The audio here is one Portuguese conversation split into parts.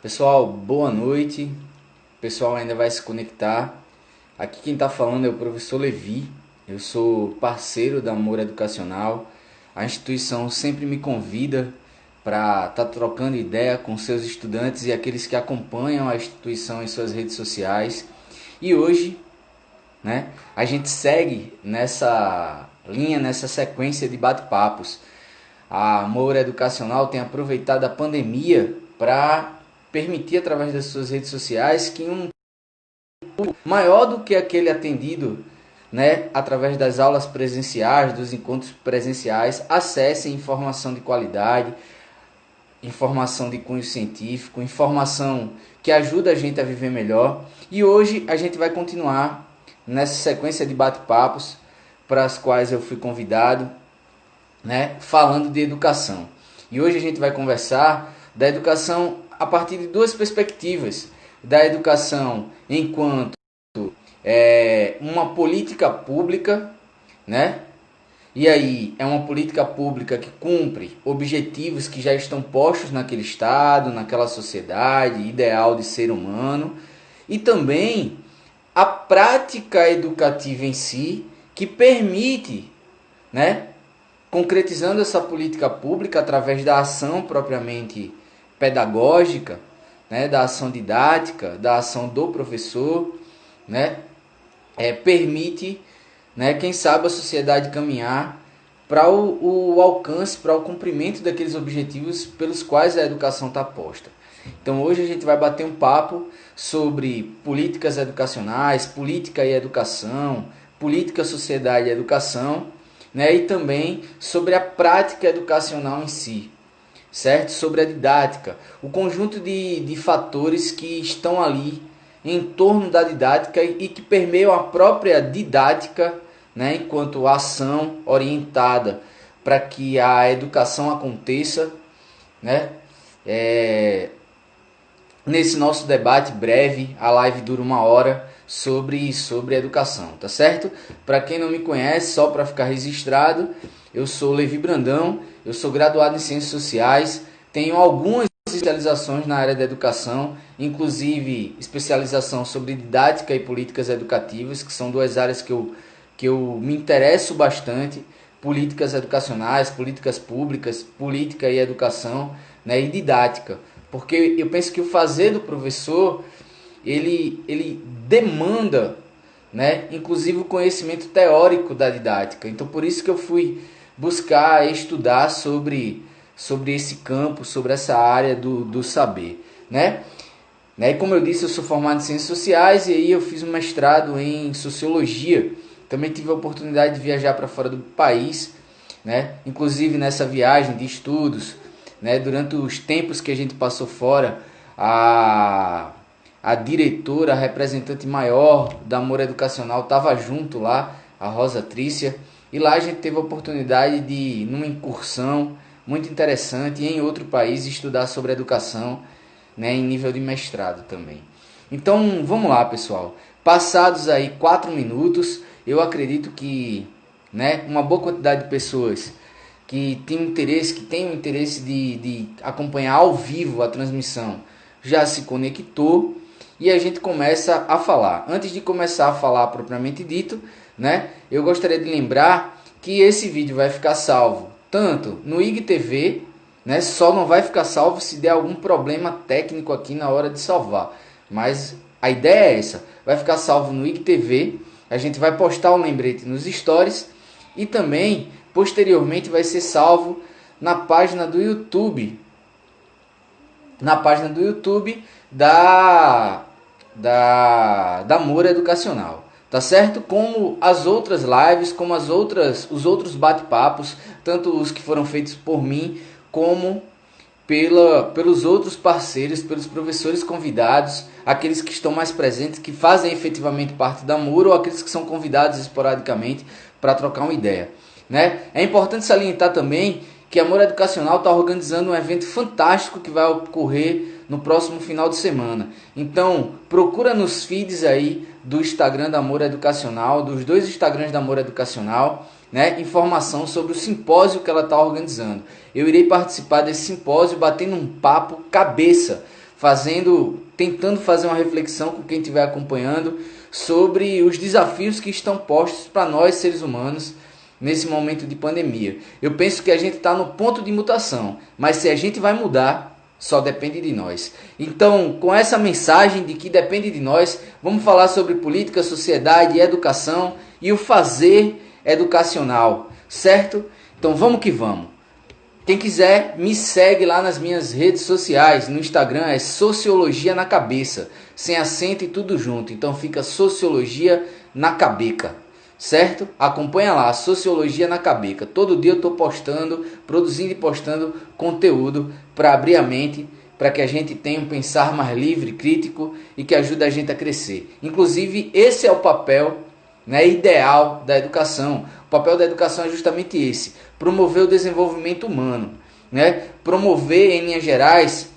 Pessoal, boa noite. O pessoal ainda vai se conectar. Aqui quem está falando é o professor Levi. Eu sou parceiro da Amor Educacional. A instituição sempre me convida para estar trocando ideia com seus estudantes e aqueles que acompanham a instituição em suas redes sociais. E hoje, a gente segue nessa linha, nessa sequência de bate-papos. A Amor Educacional tem aproveitado a pandemia para permitir, através das suas redes sociais, que um público maior do que aquele atendido, através das aulas presenciais, dos encontros presenciais, acessem informação de qualidade, informação de cunho científico, informação que ajuda a gente a viver melhor. E hoje a gente vai continuar nessa sequência de bate-papos para as quais eu fui convidado, falando de educação. E hoje a gente vai conversar da educação a partir de duas perspectivas: da educação enquanto uma política pública, E aí é uma política pública que cumpre objetivos que já estão postos naquele estado, naquela sociedade ideal de ser humano, e também a prática educativa em si, que permite, concretizando essa política pública através da ação propriamente pedagógica, da ação didática, da ação do professor, permite, quem sabe, a sociedade caminhar para o alcance, para o cumprimento daqueles objetivos pelos quais a educação está posta. Então hoje a gente vai bater um papo sobre políticas educacionais, política e educação, política, sociedade e educação, e também sobre a prática educacional em si, certo? Sobre a didática, o conjunto de fatores que estão ali em torno da didática e que permeiam a própria didática, enquanto ação orientada para que a educação aconteça, nesse nosso debate breve. A live dura 1 hora sobre educação, tá certo? Para quem não me conhece, só para ficar registrado, eu sou Levi Brandão, eu sou graduado em Ciências Sociais, tenho algumas especializações na área da educação, inclusive especialização sobre didática e políticas educativas, que são duas áreas que eu me interesso bastante: políticas educacionais, políticas públicas, política e educação, e didática. Porque eu penso que o fazer do professor, ele demanda, inclusive o conhecimento teórico da didática. Então por isso que eu fui buscar estudar sobre esse campo, sobre essa área do saber, E como eu disse, eu sou formado em Ciências Sociais e aí eu fiz um mestrado em Sociologia. Também tive a oportunidade de viajar para fora do país, Inclusive nessa viagem de estudos, durante os tempos que a gente passou fora, a diretora, a representante maior da Amor Educacional estava junto lá, a Rosa Trícia, e lá a gente teve a oportunidade de, numa incursão muito interessante, em outro país, estudar sobre educação, em nível de mestrado também. Então vamos lá, pessoal. Passados aí 4 minutos, eu acredito que uma boa quantidade de pessoas que tem o interesse de acompanhar ao vivo a transmissão já se conectou e a gente começa a falar. Antes de começar a falar propriamente dito, eu gostaria de lembrar que esse vídeo vai ficar salvo tanto no IGTV, só não vai ficar salvo se der algum problema técnico aqui na hora de salvar, mas a ideia é essa: vai ficar salvo no IGTV, a gente vai postar um lembrete nos stories e também posteriormente vai ser salvo na página do YouTube, da Amor Educacional, tá certo? Como as outras lives, como os outros bate-papos, tanto os que foram feitos por mim, como pelos outros parceiros, pelos professores convidados, aqueles que estão mais presentes, que fazem efetivamente parte da Amor, ou aqueles que são convidados esporadicamente para trocar uma ideia. É importante salientar também que a Amor Educacional está organizando um evento fantástico que vai ocorrer no próximo final de semana. Então procura nos feeds aí do Instagram da Amor Educacional, dos dois Instagrams da Amor Educacional, informação sobre o simpósio que ela está organizando. Eu irei participar desse simpósio batendo um papo cabeça tentando fazer uma reflexão com quem estiver acompanhando sobre os desafios que estão postos para nós seres humanos nesse momento de pandemia. Eu penso que a gente está no ponto de mutação, mas se a gente vai mudar, só depende de nós. Então, com essa mensagem de que depende de nós, vamos falar sobre política, sociedade, educação e o fazer educacional, certo? Então vamos que vamos. Quem quiser, me segue lá nas minhas redes sociais. No Instagram é Sociologia na Cabeça, sem acento e tudo junto. Então fica Sociologia na Cabeça, certo? Acompanha lá, Sociologia na Cabeça. Todo dia eu estou postando, produzindo e postando conteúdo para abrir a mente, para que a gente tenha um pensar mais livre, crítico e que ajude a gente a crescer. Inclusive, esse é o papel, né, ideal da educação. O papel da educação é justamente esse: promover o desenvolvimento humano, né? Promover, em linhas gerais,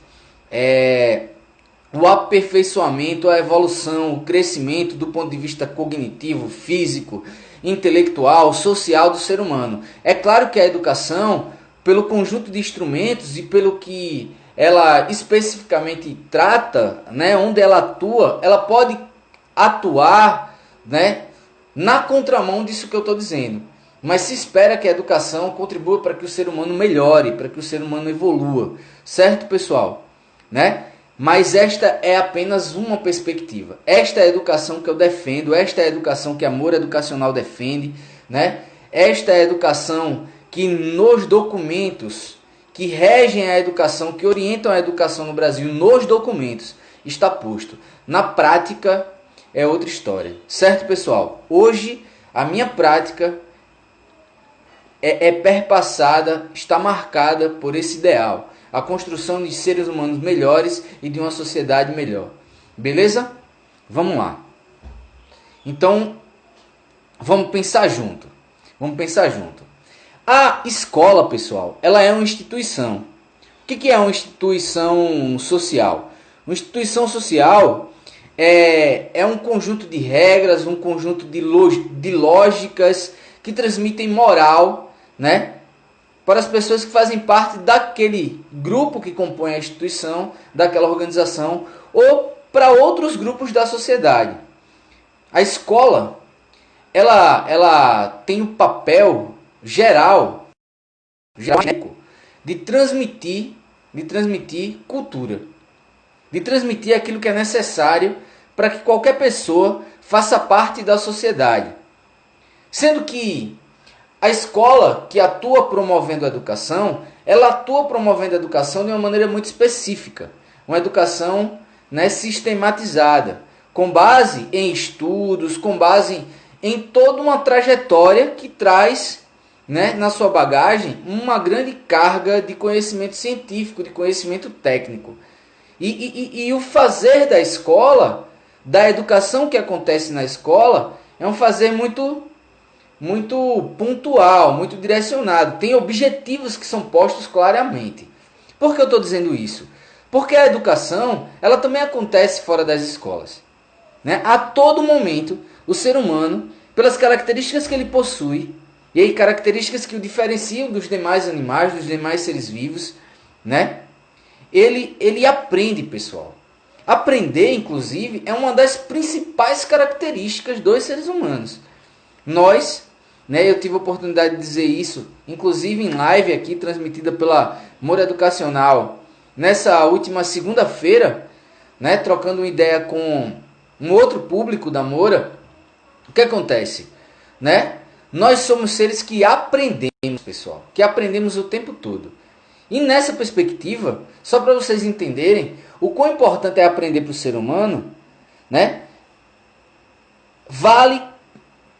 o aperfeiçoamento, a evolução, o crescimento do ponto de vista cognitivo, físico, intelectual, social do ser humano. É claro que a educação, pelo conjunto de instrumentos e pelo que ela especificamente trata, né, onde ela atua, ela pode atuar, né, na contramão disso que eu estou dizendo. Mas se espera que a educação contribua para que o ser humano melhore, para que o ser humano evolua. Certo, pessoal? Né? Mas esta é apenas uma perspectiva. Esta é a educação que eu defendo, esta é a educação que Amor Educacional defende, né? Esta é a educação que nos documentos que regem a educação, que orientam a educação no Brasil, nos documentos, está posto. Na prática é outra história. Certo, pessoal? Hoje a minha prática é perpassada, está marcada por esse ideal: a construção de seres humanos melhores e de uma sociedade melhor. Beleza? Vamos lá. Então, vamos pensar junto. A escola, pessoal, ela é uma instituição. O que é uma instituição social? Uma instituição social é um conjunto de regras, um conjunto de lógicas que transmitem moral, né, para as pessoas que fazem parte daquele grupo que compõe a instituição, daquela organização, ou para outros grupos da sociedade. A escola, ela tem o papel geral de transmitir cultura, de transmitir aquilo que é necessário para que qualquer pessoa faça parte da sociedade. Sendo que a escola que atua promovendo a educação, ela atua promovendo a educação de uma maneira muito específica. Uma educação, né, sistematizada, com base em estudos, com base em toda uma trajetória que traz, né, na sua bagagem uma grande carga de conhecimento científico, de conhecimento técnico. E o fazer da escola, da educação que acontece na escola, é um fazer muito pontual, muito direcionado. Tem objetivos que são postos claramente. Por que eu estou dizendo isso? Porque a educação, ela também acontece fora das escolas, né? A todo momento, o ser humano, pelas características que ele possui, e aí características que o diferenciam dos demais animais, dos demais seres vivos, né? Ele aprende, pessoal. Aprender, inclusive, é uma das principais características dos seres humanos. Nós, né, eu tive a oportunidade de dizer isso, inclusive em live aqui, transmitida pela Amor Educacional, nessa última segunda-feira, né, trocando uma ideia com um outro público da Moura. O que acontece? Né? Nós somos seres que aprendemos, pessoal, que aprendemos o tempo todo. E nessa perspectiva, só para vocês entenderem o quão importante é aprender para o ser humano, né?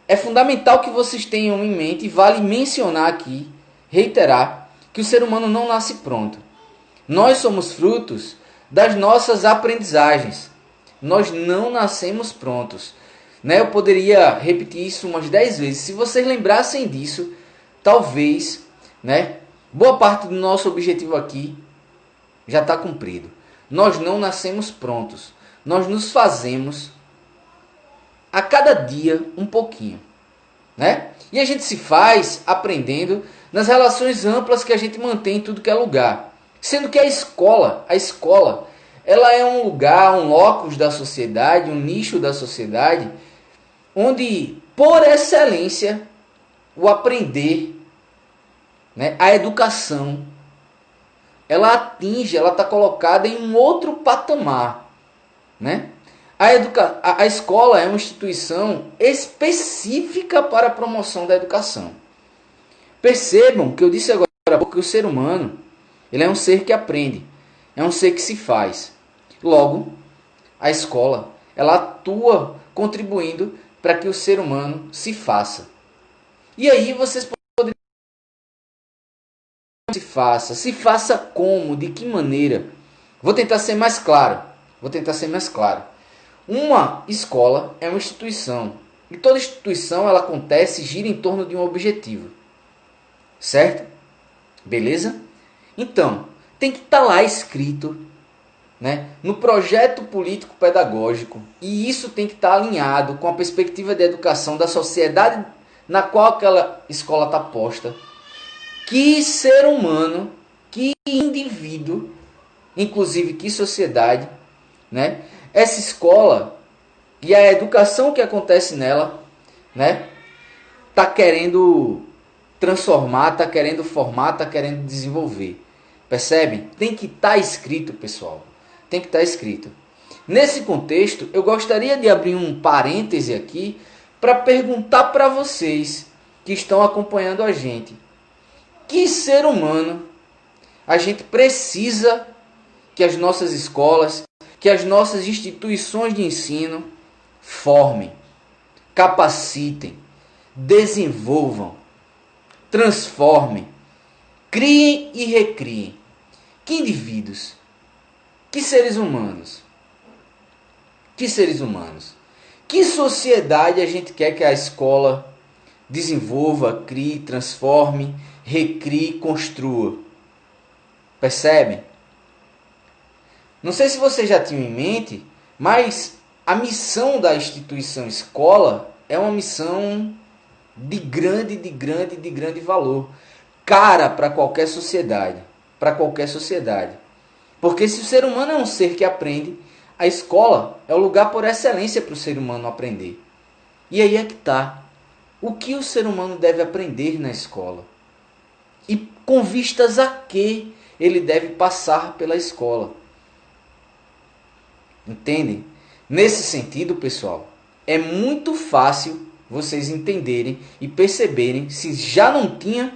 É fundamental que vocês tenham em mente, e vale mencionar aqui, reiterar, que o ser humano não nasce pronto. Nós somos frutos das nossas aprendizagens. Nós não nascemos prontos. Né? Eu poderia repetir isso umas 10 vezes. Se vocês lembrassem disso, talvez, né, boa parte do nosso objetivo aqui já está cumprido. Nós não nascemos prontos. Nós nos fazemos a cada dia um pouquinho, né? E a gente se faz aprendendo nas relações amplas que a gente mantém em tudo que é lugar. Sendo que a escola, ela é um lugar, um locus da sociedade, um nicho da sociedade, onde, por excelência, o aprender, né, a educação, ela atinge, ela está colocada em um outro patamar, né? A escola é uma instituição específica para a promoção da educação. Percebam que eu disse agora que o ser humano, ele é um ser que aprende, é um ser que se faz. Logo, a escola, ela atua contribuindo para que o ser humano se faça. E aí vocês podem se faça como, de que maneira? Vou tentar ser mais claro. Uma escola é uma instituição. E toda instituição, ela acontece e gira em torno de um objetivo. Certo? Beleza? Então, tem que estar lá escrito, né, no projeto político-pedagógico. E isso tem que estar alinhado com a perspectiva de educação da sociedade na qual aquela escola está posta. Que ser humano, que indivíduo, inclusive que sociedade, né, essa escola e a educação que acontece nela, né, tá querendo transformar, tá querendo formar, tá querendo desenvolver. Percebe? Tem que estar escrito, pessoal. Tem que estar escrito. Nesse contexto, eu gostaria de abrir um parêntese aqui para perguntar para vocês que estão acompanhando a gente. Que ser humano a gente precisa que as nossas escolas, que as nossas instituições de ensino formem, capacitem, desenvolvam, transformem, criem e recriem? Que indivíduos? Que seres humanos? Que seres humanos? Que sociedade a gente quer que a escola desenvolva, crie, transforme, recrie, construa? Percebem? Não sei se vocês já tinham em mente, mas a missão da instituição escola é uma missão de grande valor. Cara para qualquer sociedade. Para qualquer sociedade. Porque se o ser humano é um ser que aprende, a escola é o lugar por excelência para o ser humano aprender. E aí é que está. O que o ser humano deve aprender na escola? E com vistas a que ele deve passar pela escola? Entendem? Nesse sentido, pessoal, é muito fácil vocês entenderem e perceberem, se já não tinham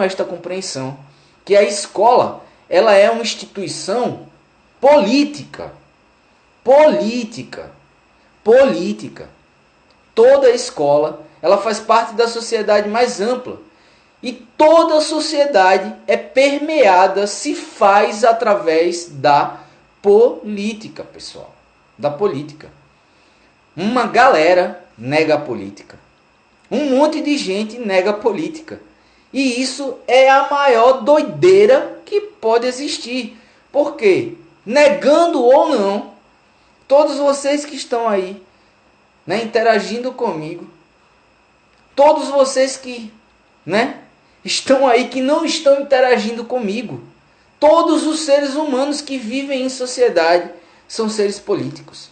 esta compreensão, que a escola, ela é uma instituição política. Toda escola, ela faz parte da sociedade mais ampla. E toda a sociedade é permeada, se faz através da política, pessoal. Da política. Uma galera nega a política. Um monte de gente nega a política. E isso é a maior doideira que pode existir. Por quê? Negando ou não, todos vocês que estão aí, né, interagindo comigo, todos vocês que, né, estão aí que não estão interagindo comigo, todos os seres humanos que vivem em sociedade são seres políticos.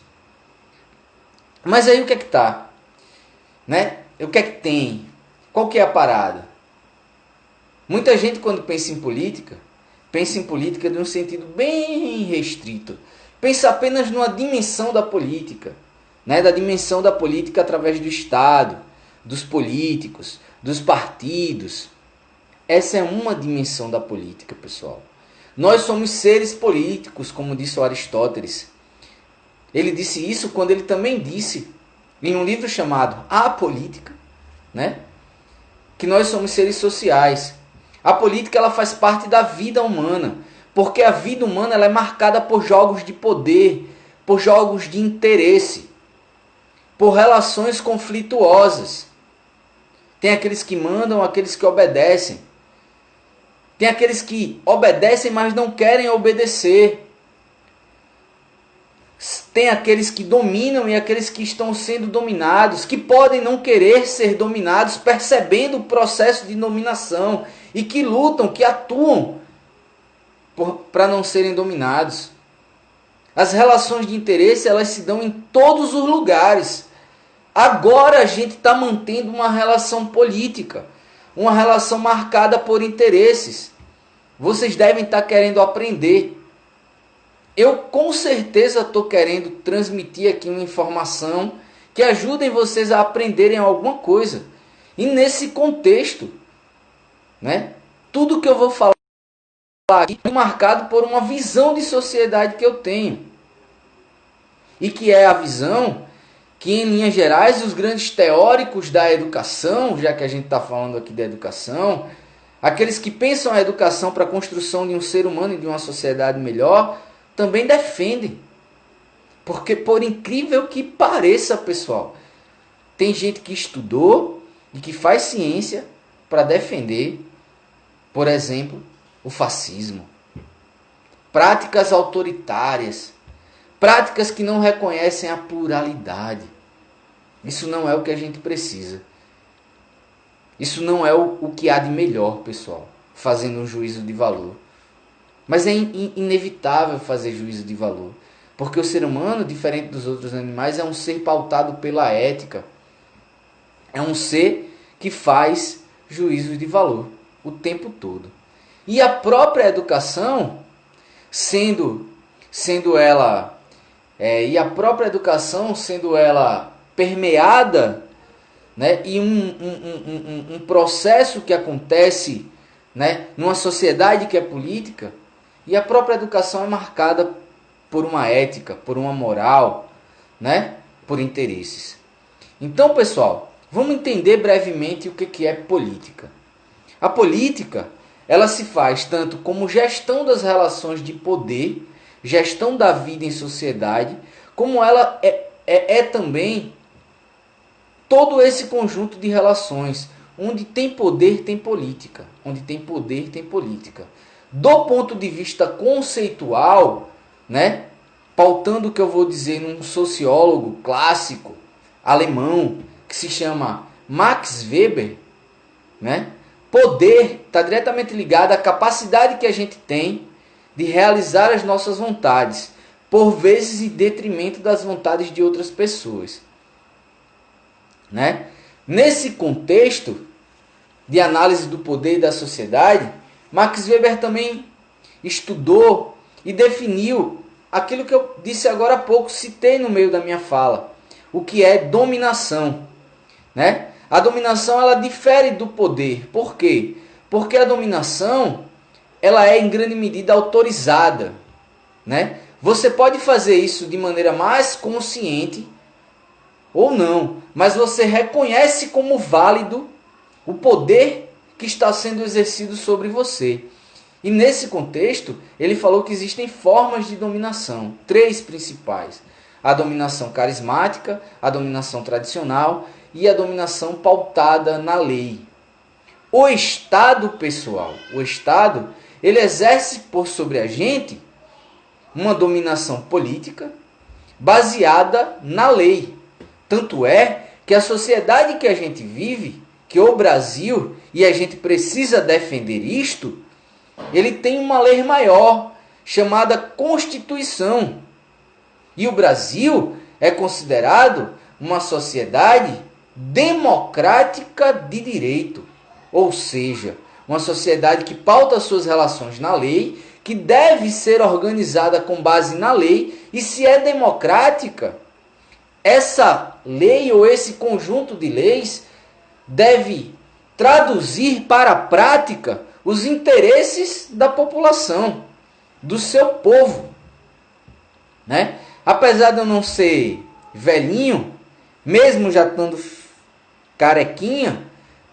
Mas aí o que é que tá? Né? O que é que tem? Qual que é a parada? Muita gente, quando pensa em política de um sentido bem restrito. Pensa apenas numa dimensão da política, né? Da dimensão da política através do Estado, dos políticos, dos partidos. Essa é uma dimensão da política, pessoal. Nós somos seres políticos, como disse o Aristóteles. Ele disse isso quando ele também disse, em um livro chamado A Política, né, que nós somos seres sociais. A política, ela faz parte da vida humana, porque a vida humana, ela é marcada por jogos de poder, por jogos de interesse, por relações conflituosas. Tem aqueles que mandam, aqueles que obedecem. Tem aqueles que obedecem, mas não querem obedecer. Tem aqueles que dominam e aqueles que estão sendo dominados, que podem não querer ser dominados, percebendo o processo de dominação, e que lutam, que atuam para não serem dominados. As relações de interesse, elas se dão em todos os lugares. Agora a gente está mantendo uma relação política, uma relação marcada por interesses. Vocês devem estar querendo aprender. Eu com certeza estou querendo transmitir aqui uma informação que ajudem vocês a aprenderem alguma coisa. E nesse contexto, né, tudo que eu vou falar aqui é marcado por uma visão de sociedade que eu tenho. E que é a visão que, em linhas gerais, os grandes teóricos da educação, já que a gente está falando aqui da educação, aqueles que pensam a educação para a construção de um ser humano e de uma sociedade melhor, também defendem. Porque, por incrível que pareça, pessoal, tem gente que estudou e que faz ciência para defender, por exemplo, o fascismo. Práticas autoritárias, práticas que não reconhecem a pluralidade. Isso não é o que a gente precisa. Isso não é o que há de melhor, pessoal, fazendo um juízo de valor. Mas é inevitável fazer juízo de valor. Porque o ser humano, diferente dos outros animais, é um ser pautado pela ética. É um ser que faz juízo de valor o tempo todo. E a própria educação, sendo ela permeada, né, e um processo que acontece, né, numa sociedade que é política, e a própria educação é marcada por uma ética, por uma moral, né, por interesses. Então, pessoal, vamos entender brevemente o que é política. A política, ela se faz tanto como gestão das relações de poder, gestão da vida em sociedade, como ela é também todo esse conjunto de relações. Onde tem poder, tem política. Onde tem poder, tem política. Do ponto de vista conceitual, né, pautando o que eu vou dizer num sociólogo clássico alemão, que se chama Max Weber, né, poder está diretamente ligado à capacidade que a gente tem de realizar as nossas vontades, por vezes em detrimento das vontades de outras pessoas. Né? Nesse contexto de análise do poder e da sociedade, Max Weber também estudou e definiu aquilo que eu disse agora há pouco, citei no meio da minha fala, o que é dominação. Né? A dominação, ela difere do poder. Por quê? Porque a dominação, ela é em grande medida autorizada. Né? Você pode fazer isso de maneira mais consciente ou não, mas você reconhece como válido o poder que está sendo exercido sobre você. E nesse contexto, ele falou que existem formas de dominação, 3 principais: a dominação carismática, a dominação tradicional e a dominação pautada na lei. O Estado, pessoal, ele exerce por sobre a gente uma dominação política baseada na lei. Tanto é que a sociedade que a gente vive, que o Brasil, e a gente precisa defender isto, ele tem uma lei maior, chamada Constituição. E o Brasil é considerado uma sociedade democrática de direito. Ou seja, uma sociedade que pauta suas relações na lei, que deve ser organizada com base na lei, e se é democrática, essa lei ou esse conjunto de leis deve traduzir para a prática os interesses da população, do seu povo. Né? Apesar de eu não ser velhinho, mesmo já estando carequinha,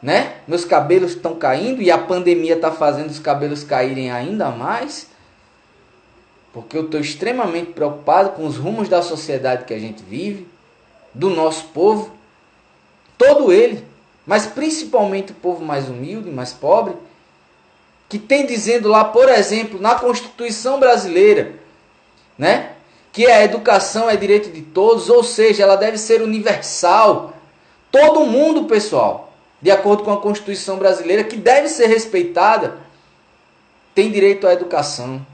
né? Meus cabelos estão caindo e a pandemia está fazendo os cabelos caírem ainda mais, porque eu estou extremamente preocupado com os rumos da sociedade que a gente vive, do nosso povo, todo ele, mas principalmente o povo mais humilde, mais pobre, que tem dizendo lá, por exemplo, na Constituição brasileira, né, que a educação é direito de todos, ou seja, ela deve ser universal. Todo mundo, pessoal, de acordo com a Constituição brasileira, que deve ser respeitada, tem direito à educação,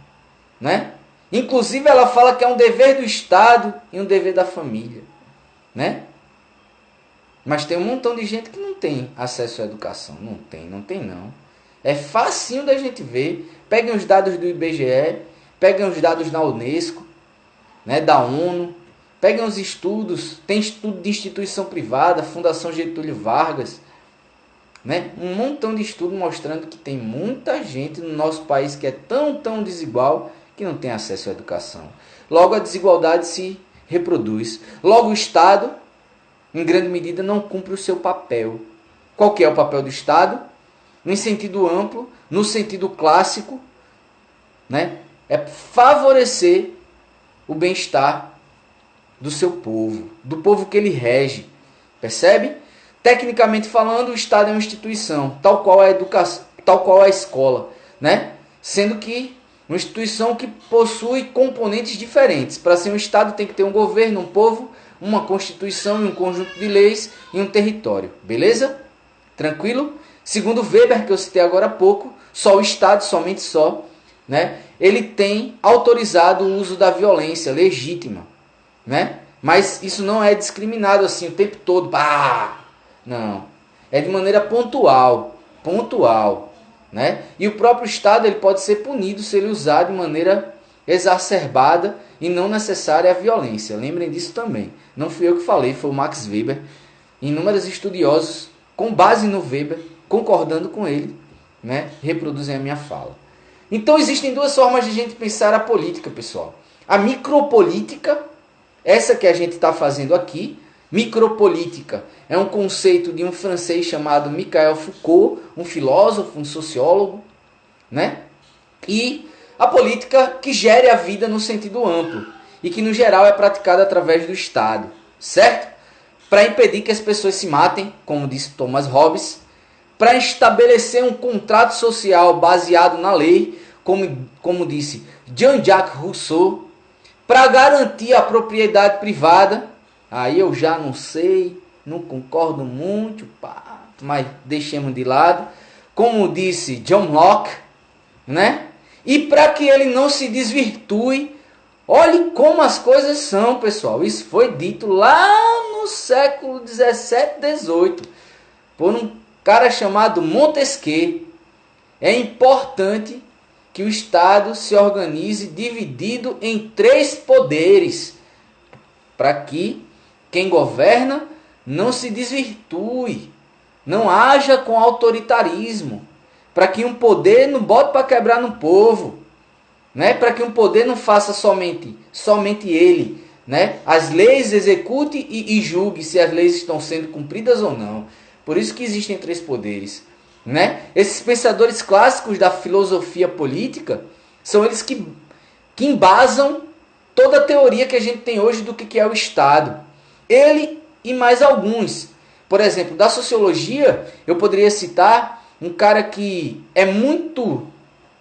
né? Inclusive ela fala que é um dever do Estado e um dever da família, né? Mas tem um montão de gente que não tem acesso à educação. Não tem não. É facinho da gente ver. Peguem os dados do IBGE, peguem os dados da Unesco, né, da ONU, peguem os estudos, tem estudo de instituição privada, Fundação Getúlio Vargas, né? Um montão de estudo mostrando que tem muita gente no nosso país que é tão desigual que não tem acesso à educação. Logo a desigualdade se reproduz. Logo o Estado, em grande medida, não cumpre o seu papel. Qual que é o papel do Estado? Em sentido amplo, no sentido clássico, né? É favorecer o bem-estar do seu povo, do povo que ele rege. Percebe? Tecnicamente falando, o Estado é uma instituição, tal qual a educação, tal qual a escola, né? Sendo que uma instituição que possui componentes diferentes. Para ser um Estado tem que ter um governo, um povo, uma Constituição e um conjunto de leis e um território. Beleza? Tranquilo? Segundo Weber, que eu citei agora há pouco, só o Estado, somente só, né, ele tem autorizado o uso da violência legítima, né? Mas isso não é discriminado assim o tempo todo. Bah! Não. É de maneira pontual, né? E o próprio Estado ele pode ser punido se ele usar de maneira exacerbada e não necessária a violência. Lembrem disso também. Não fui eu que falei, foi o Max Weber. Inúmeros estudiosos, com base no Weber, concordando com ele, né, reproduzem a minha fala. Então existem duas formas de a gente pensar a política, pessoal. A micropolítica, essa que a gente está fazendo aqui. Micropolítica é um conceito de um francês chamado Michel Foucault, um filósofo, um sociólogo, né? E a política que gere a vida no sentido amplo e que no geral é praticada através do Estado, certo? Para impedir que as pessoas se matem, como disse Thomas Hobbes, para estabelecer um contrato social baseado na lei, como disse Jean-Jacques Rousseau, para garantir a propriedade privada. Aí eu já não sei, não concordo muito, pá, mas deixemos de lado. Como disse John Locke, né? E para que ele não se desvirtue. Olhe como as coisas são, pessoal. Isso foi dito lá no século 17, 18, por um cara chamado Montesquieu. É importante que o Estado se organize dividido em 3 poderes, para que quem governa não se desvirtue, não haja com autoritarismo, para que um poder não bote para quebrar no povo, né? Para que um poder não faça somente ele, né? As leis execute e julgue se as leis estão sendo cumpridas ou não. Por isso que existem 3 poderes, né? Esses pensadores clássicos da filosofia política são eles que embasam toda a teoria que a gente tem hoje do que é o Estado. Ele e mais alguns. Por exemplo, da sociologia, eu poderia citar um cara que é muito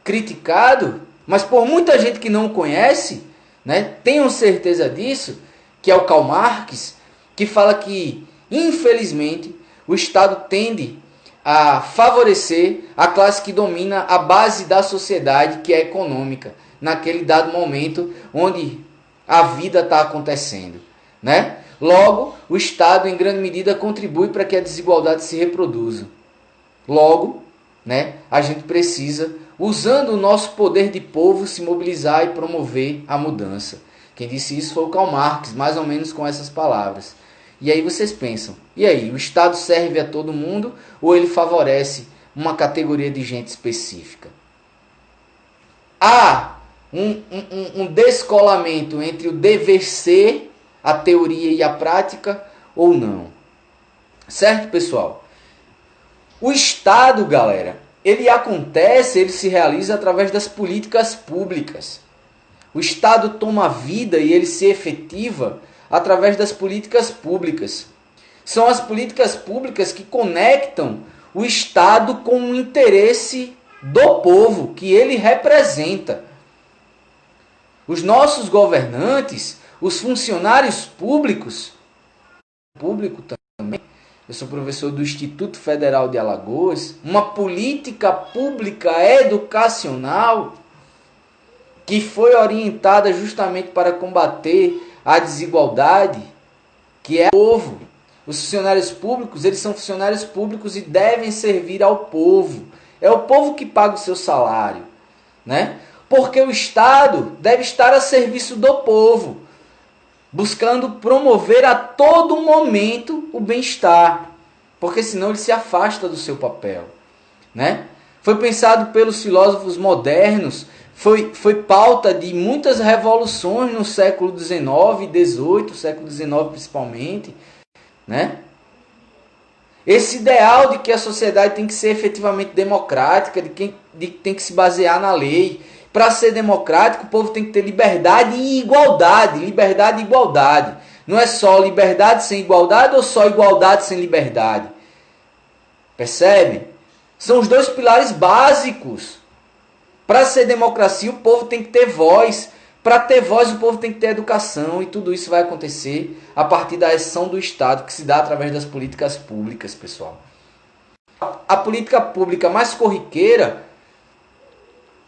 criticado, mas por muita gente que não o conhece, né, tenham certeza disso, que é o Karl Marx, que fala que, infelizmente, o Estado tende a favorecer a classe que domina a base da sociedade, que é econômica, naquele dado momento onde a vida está acontecendo, né? Logo, o Estado, em grande medida, contribui para que a desigualdade se reproduza. Logo, né, a gente precisa, usando o nosso poder de povo, se mobilizar e promover a mudança. Quem disse isso foi o Karl Marx, mais ou menos com essas palavras. E aí vocês pensam, e aí, o Estado serve a todo mundo ou ele favorece uma categoria de gente específica? Há um descolamento entre o dever ser, a teoria e a prática, ou não? Certo, pessoal? O Estado, galera, ele se realiza através das políticas públicas. O Estado toma vida e ele se efetiva através das políticas públicas. São as políticas públicas que conectam o Estado com o interesse do povo que ele representa. Os nossos governantes, os funcionários públicos, público também, eu sou professor do Instituto Federal de Alagoas, uma política pública educacional que foi orientada justamente para combater a desigualdade, que é o povo. Os funcionários públicos, eles são funcionários públicos e devem servir ao povo. É o povo que paga o seu salário, né? Porque o Estado deve estar a serviço do povo, buscando promover a todo momento o bem-estar, porque senão ele se afasta do seu papel, né? Foi pensado pelos filósofos modernos, foi pauta de muitas revoluções no século XIX e XVIII, século XIX principalmente, né? Esse ideal de que a sociedade tem que ser efetivamente democrática, de que tem que se basear na lei. Para ser democrático, o povo tem que ter liberdade e igualdade. Liberdade e igualdade. Não é só liberdade sem igualdade ou só igualdade sem liberdade. Percebe? São os dois pilares básicos. Para ser democracia, o povo tem que ter voz. Para ter voz, o povo tem que ter educação. E tudo isso vai acontecer a partir da ação do Estado, que se dá através das políticas públicas, pessoal. A política pública mais corriqueira,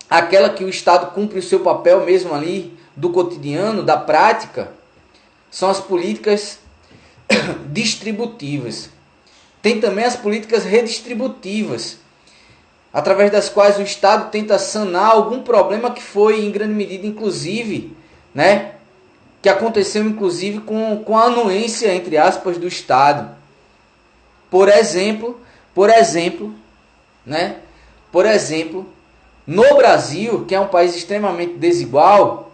aquela que o Estado cumpre o seu papel mesmo ali, do cotidiano, da prática, são as políticas distributivas. Tem também as políticas redistributivas, através das quais o Estado tenta sanar algum problema que foi, em grande medida, inclusive, né, que aconteceu, inclusive, com a anuência, entre aspas, do Estado. Por exemplo, né, no Brasil, que é um país extremamente desigual,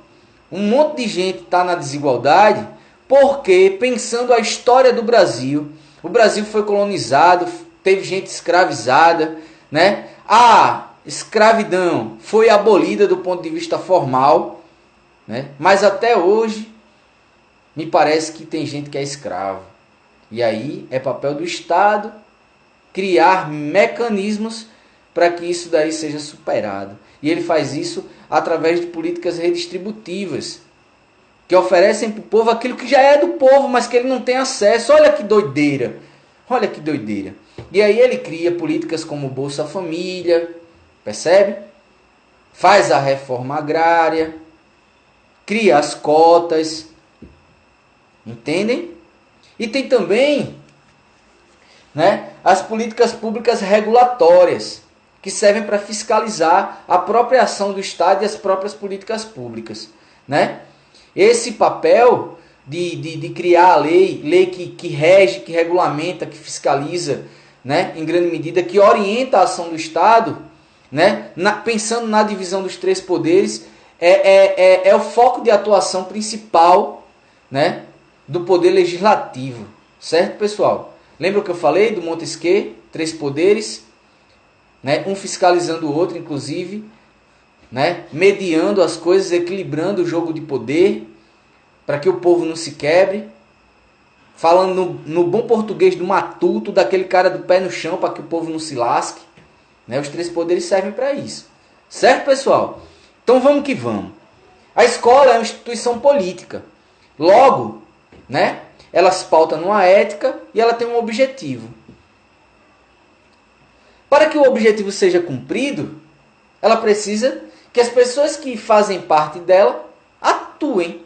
um monte de gente está na desigualdade porque, pensando a história do Brasil, o Brasil foi colonizado, teve gente escravizada, né? A escravidão foi abolida do ponto de vista formal, né? Mas até hoje me parece que tem gente que é escravo. E aí é papel do Estado criar mecanismos para que isso daí seja superado. E ele faz isso através de políticas redistributivas, que oferecem para o povo aquilo que já é do povo, mas que ele não tem acesso. Olha que doideira. Olha que doideira. E aí ele cria políticas como Bolsa Família, percebe? Faz a reforma agrária, cria as cotas, entendem? E tem também, né, as políticas públicas regulatórias, que servem para fiscalizar a própria ação do Estado e as próprias políticas públicas, né? Esse papel de criar a lei que rege, que regulamenta, que fiscaliza, né, em grande medida, que orienta a ação do Estado, né, pensando na divisão dos três poderes, é o foco de atuação principal, né, do poder legislativo. Certo, pessoal? Lembra o que eu falei do Montesquieu? Três poderes, né, um fiscalizando o outro, inclusive, né, mediando as coisas, equilibrando o jogo de poder, para que o povo não se quebre. Falando no bom português do matuto, daquele cara do pé no chão, para que o povo não se lasque. Né? Os três poderes servem para isso. Certo, pessoal? Então vamos que vamos. A escola é uma instituição política. Logo, né, ela se pauta numa ética e ela tem um objetivo. Para que o objetivo seja cumprido, ela precisa que as pessoas que fazem parte dela atuem.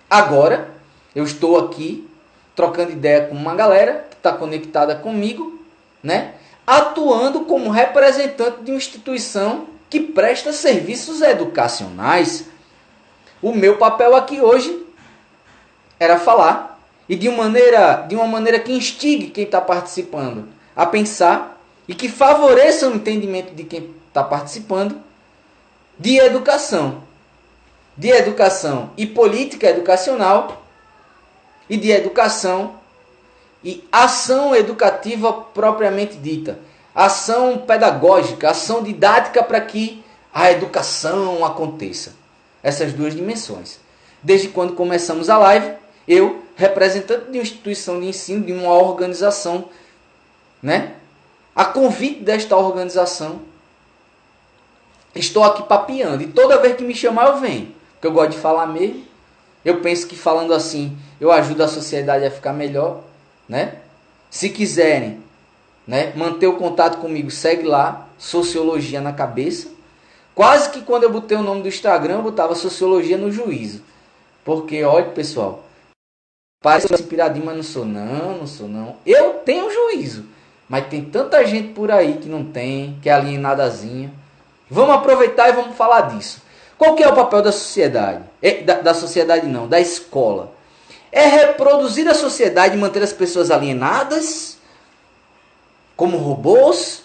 Agora, eu estou aqui trocando ideia com uma galera que está conectada comigo, né? Atuando como representante de uma instituição que presta serviços educacionais. O meu papel aqui hoje era falar e de uma maneira que instigue quem está participando a pensar e que favoreça o entendimento de quem está participando de educação e política educacional e de educação e ação educativa propriamente dita, ação pedagógica, ação didática para que a educação aconteça. Essas duas dimensões. Desde quando começamos a live, eu, representante de uma instituição de ensino, de uma organização, né? A convite desta organização, estou aqui papeando. E toda vez que me chamar, eu venho. Porque eu gosto de falar mesmo. Eu penso que falando assim, eu ajudo a sociedade a ficar melhor, né? Se quiserem, né, manter o contato comigo, segue lá, Sociologia na Cabeça. Quase que quando eu botei o nome do Instagram, eu botava Sociologia no Juízo. Porque, olha, pessoal, parece que eu sou inspiradinho, mas não sou não, não sou não. Eu tenho juízo, mas tem tanta gente por aí que não tem, que é alienadazinha. Vamos aproveitar e vamos falar disso. Qual que é o papel da sociedade? Da sociedade não, da escola. É reproduzir a sociedade e manter as pessoas alienadas, como robôs,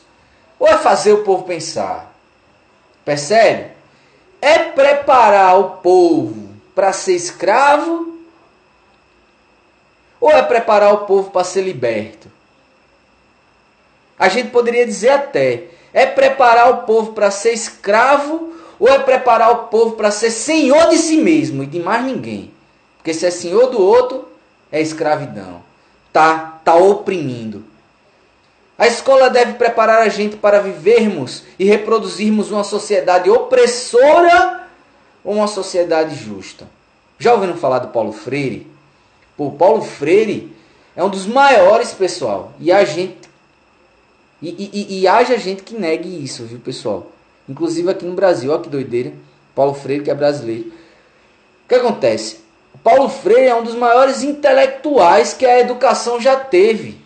ou é fazer o povo pensar? Percebe? É preparar o povo para ser escravo, ou é preparar o povo para ser liberto? A gente poderia dizer até, é preparar o povo para ser escravo, ou é preparar o povo para ser senhor de si mesmo e de mais ninguém? Porque se é senhor do outro, é escravidão. Tá oprimindo. A escola deve preparar a gente para vivermos e reproduzirmos uma sociedade opressora ou uma sociedade justa. Já ouviram falar do Paulo Freire? Pô, Paulo Freire é um dos maiores, pessoal. E a gente haja gente que negue isso, viu, pessoal? Inclusive aqui no Brasil, olha que doideira. Paulo Freire, que é brasileiro. O que acontece? O Paulo Freire é um dos maiores intelectuais que a educação já teve,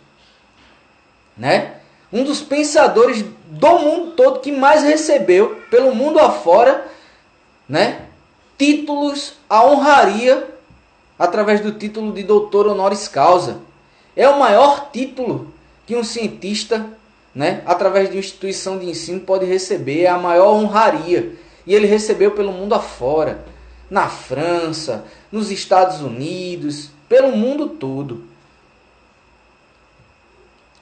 né? Um dos pensadores do mundo todo que mais recebeu pelo mundo afora, né? Títulos à honraria através do título de doutor honoris causa. É o maior título que um cientista, né, através de uma instituição de ensino pode receber, é a maior honraria. E ele recebeu pelo mundo afora, na França, nos Estados Unidos, pelo mundo todo.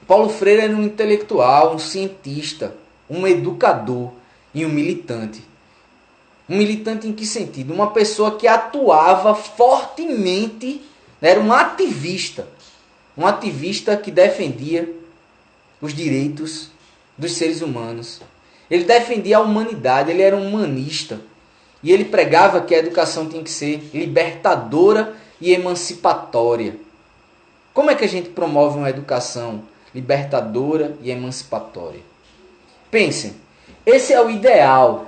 Paulo Freire era um intelectual, um cientista, um educador e um militante. Um militante em que sentido? Uma pessoa que atuava fortemente, era um ativista que defendia os direitos dos seres humanos. Ele defendia a humanidade, ele era um humanista. E ele pregava que a educação tinha que ser libertadora e emancipatória. Como é que a gente promove uma educação libertadora e emancipatória? Pensem, esse é o ideal.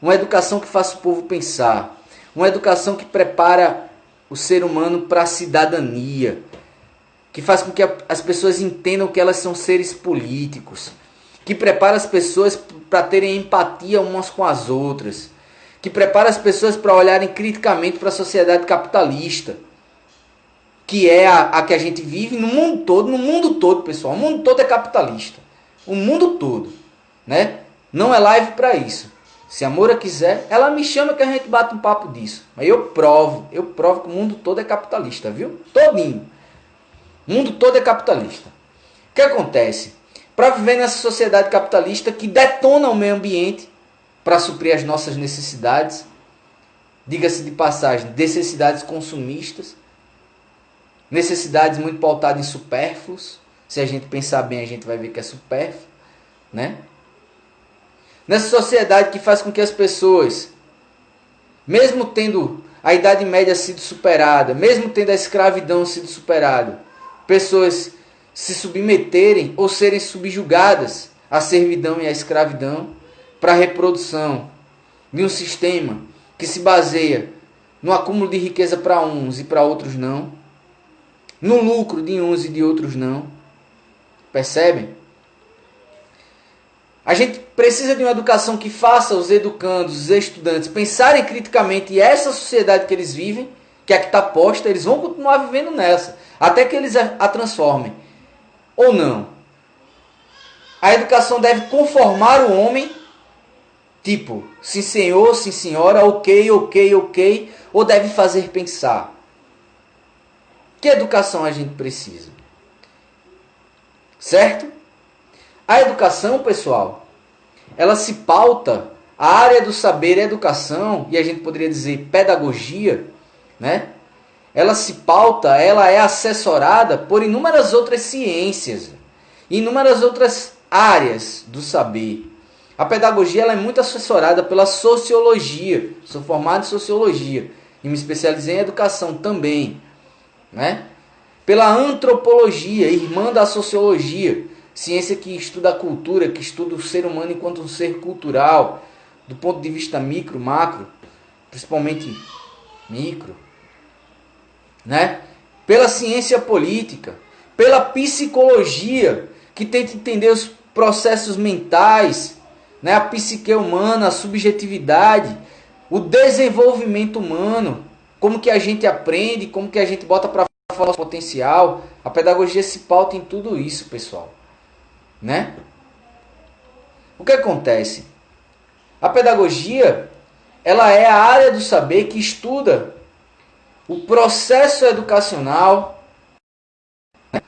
Uma educação que faça o povo pensar. Uma educação que prepara o ser humano para a cidadania. Que faz com que as pessoas entendam que elas são seres políticos. Que prepara as pessoas para terem empatia umas com as outras. Que prepara as pessoas para olharem criticamente para a sociedade capitalista. Que é a que a gente vive no mundo todo, pessoal. O mundo todo é capitalista. O mundo todo, né? Não é live para isso. Se a Moura quiser, ela me chama que a gente bate um papo disso. Mas eu provo que o mundo todo é capitalista, viu? Todinho. O mundo todo é capitalista. O que acontece? Para viver nessa sociedade capitalista que detona o meio ambiente para suprir as nossas necessidades, diga-se de passagem, necessidades consumistas, necessidades muito pautadas em supérfluos. Se a gente pensar bem, a gente vai ver que é supérfluo, né? Nessa sociedade que faz com que as pessoas, mesmo tendo a Idade Média sido superada, mesmo tendo a escravidão sido superada, pessoas se submeterem ou serem subjugadas à servidão e à escravidão para a reprodução de um sistema que se baseia no acúmulo de riqueza para uns e para outros não, no lucro de uns e de outros não. Percebem? A gente precisa de uma educação que faça os educandos, os estudantes pensarem criticamente, e essa sociedade que eles vivem, que é a que está posta, eles vão continuar vivendo nessa, até que eles a transformem. Ou não. A educação deve conformar o homem, tipo, sim senhor, sim senhora, ok, ou deve fazer pensar. Que educação a gente precisa? Certo? A educação, pessoal, ela se pauta, a área do saber é educação, e a gente poderia dizer pedagogia, né? Ela se pauta, ela é assessorada por inúmeras outras ciências, inúmeras outras áreas do saber. A pedagogia ela é muito assessorada pela sociologia. Sou formado em sociologia e me especializei em educação também, né? Pela antropologia, irmã da sociologia, ciência que estuda a cultura, que estuda o ser humano enquanto um ser cultural, do ponto de vista micro, macro, principalmente micro, né? Pela ciência política, pela psicologia, que tenta entender os processos mentais, né? A psique humana, a subjetividade, o desenvolvimento humano, como que a gente aprende, como que a gente bota para fora o potencial. A pedagogia se pauta em tudo isso, pessoal, né? O que acontece? A pedagogia, ela é a área do saber que estuda o processo educacional,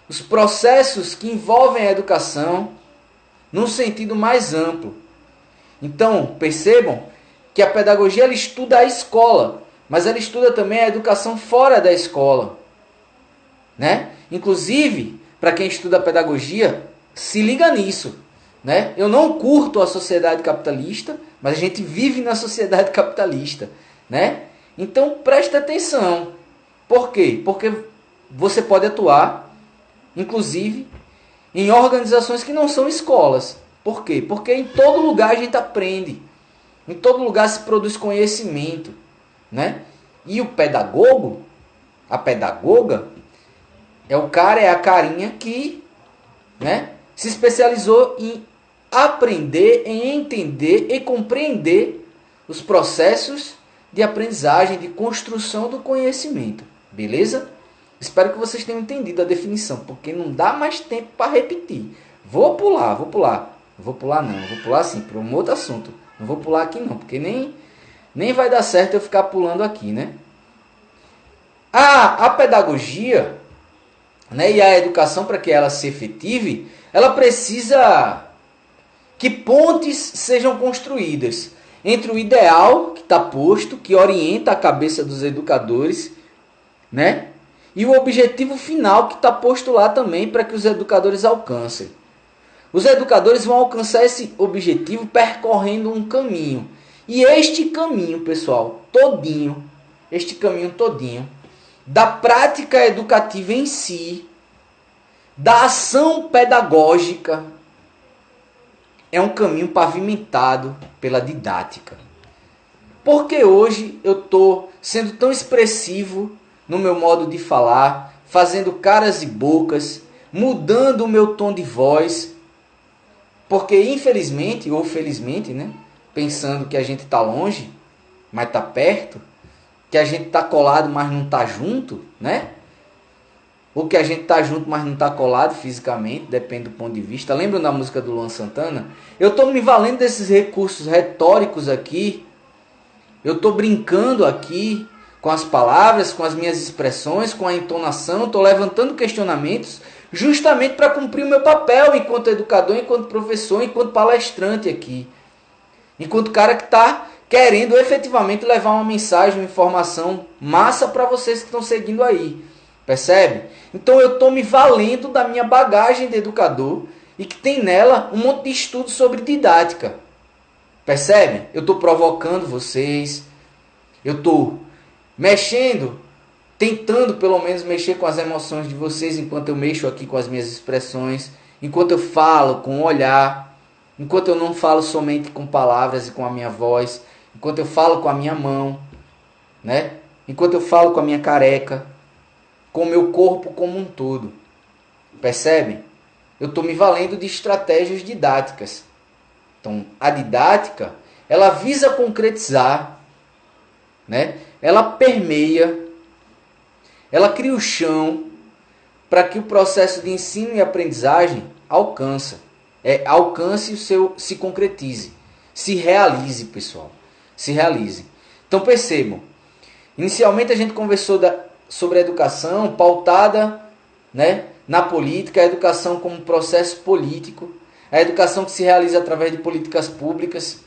os processos que envolvem a educação, num sentido mais amplo. Então, percebam que a pedagogia ela estuda a escola, mas ela estuda também a educação fora da escola, né? Inclusive, para quem estuda pedagogia, se liga nisso, né? Eu não curto a sociedade capitalista, mas a gente vive na sociedade capitalista, né? Então presta atenção. Por quê? Porque você pode atuar, inclusive, em organizações que não são escolas. Por quê? Porque em todo lugar a gente aprende. Em todo lugar se produz conhecimento, né? E o pedagogo, a pedagoga, é o cara, é a carinha que, né, se especializou em aprender, em entender e compreender os processos de aprendizagem, de construção do conhecimento. Beleza? Espero que vocês tenham entendido a definição, porque não dá mais tempo para repetir. Vou pular. Vou pular sim, para um outro assunto. Não vou pular aqui não, porque nem vai dar certo eu ficar pulando aqui, né? A pedagogia, né, e a educação, para que ela se efetive, ela precisa que pontes sejam construídas entre o ideal que está posto, que orienta a cabeça dos educadores, né, e o objetivo final que está posto lá também para que os educadores alcancem. Os educadores vão alcançar esse objetivo percorrendo um caminho. E este caminho, pessoal, este caminho todinho, da prática educativa em si, da ação pedagógica, é um caminho pavimentado pela didática. Porque hoje eu estou sendo tão expressivo no meu modo de falar, fazendo caras e bocas, mudando o meu tom de voz, porque infelizmente, ou felizmente, né, pensando que a gente está longe, mas está perto, que a gente está colado, mas não está junto, né? Ou que a gente está junto, mas não está colado fisicamente, depende do ponto de vista. Lembram da música do Luan Santana? Eu estou me valendo desses recursos retóricos aqui, eu estou brincando aqui com as palavras, com as minhas expressões, com a entonação, estou levantando questionamentos justamente para cumprir o meu papel enquanto educador, enquanto professor, enquanto palestrante aqui. Enquanto cara que está querendo efetivamente levar uma mensagem, uma informação massa para vocês que estão seguindo aí. Percebe? Então eu estou me valendo da minha bagagem de educador e que tem nela um monte de estudo sobre didática. Percebe? Eu estou provocando vocês, eu estou mexendo, tentando pelo menos mexer com as emoções de vocês enquanto eu mexo aqui com as minhas expressões, enquanto eu falo com o olhar, enquanto eu não falo somente com palavras e com a minha voz, enquanto eu falo com a minha mão, né? Enquanto eu falo com a minha careca, com o meu corpo como um todo. Percebe? Eu estou me valendo de estratégias didáticas. Então, a didática, ela visa concretizar, né? Ela permeia, ela cria o chão para que o processo de ensino e aprendizagem alcance se concretize, se realize, pessoal, se realize. Então percebam, inicialmente a gente conversou sobre a educação pautada, né, na política, a educação como processo político, a educação que se realiza através de políticas públicas,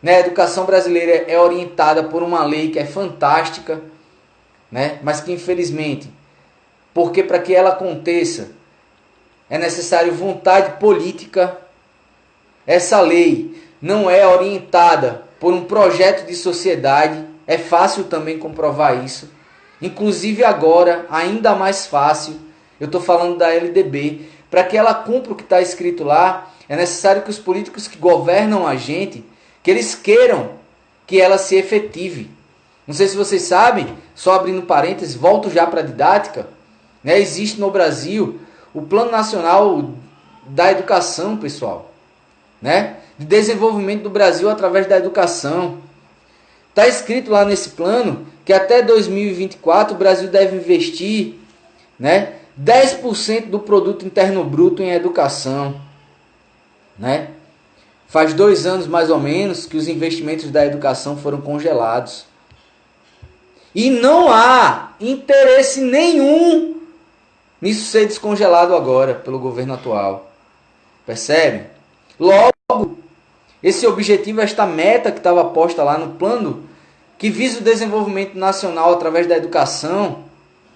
né? A educação brasileira é orientada por uma lei que é fantástica, né, mas que infelizmente, porque para que ela aconteça é necessário vontade política. Essa lei não é orientada por um projeto de sociedade, é fácil também comprovar isso. Inclusive agora, ainda mais fácil, eu estou falando da LDB. Para que ela cumpra o que está escrito lá, é necessário que os políticos que governam a gente que eles queiram que ela se efetive. Não sei se vocês sabem, só abrindo parênteses, volto já para a didática, né? Existe no Brasil o Plano Nacional da Educação, pessoal, né? De desenvolvimento do Brasil através da educação. Está escrito lá nesse plano que até 2024 o Brasil deve investir, né, 10% do produto interno bruto em educação, né? Faz 2 anos mais ou menos que os investimentos da educação foram congelados. E não há interesse nenhum nisso ser descongelado agora pelo governo atual. Percebe? Logo, esse objetivo, esta meta que estava posta lá no plano, que visa o desenvolvimento nacional através da educação,